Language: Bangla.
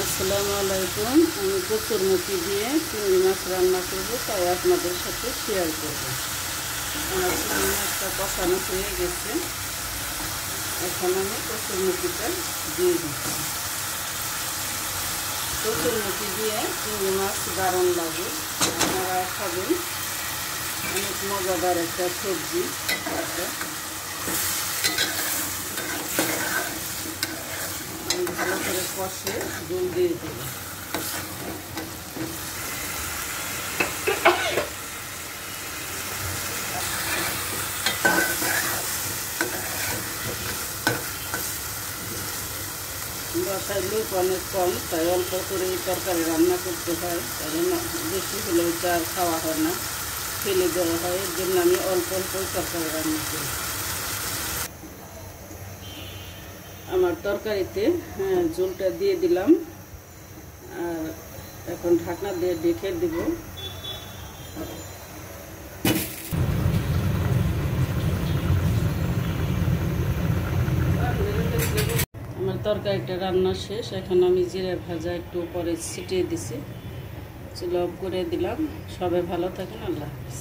আসসালামু আলাইকুম। আমি কচুরমুখী দিয়ে চিংড়ি মাছ রান্না করব, তাই আপনাদের সাথে শেয়ার করব। আমার চিংড়ি মাছটা কষানো হয়ে গেছে, এখন আমি কচুরমুখীটা দিয়ে দিচ্ছি। কচুরমুখী দিয়ে চিংড়ি মাছ দারুণ লাগে, আপনারা খাবেন। অনেক মজাদার একটা সবজি। ভালো করে কষে জল দিয়ে দেবো। বাসায় লোক অনেক কম, তাই অল্প করে এই তরকারি রান্না করতে হয়, কারণ বেশি হলে ওইটা খাওয়া হয় না, ফেলে দেওয়া হয়। এর জন্য আমি অল্প অল্প তরকারি রান্না করি। আমার তরকারিতে ঝোলটা দিয়ে দিলাম, আর এখন ঢাকনা দিয়ে ঢেকে দেব। আমার তরকারিটা রান্না শেষ, এখন আমি জিরা ভাজা একটু উপরে ছিটিয়ে দিছি। চুলা অফ করে দিলাম। সবাই ভালো থাকেন, আল্লাহ হাফেজ।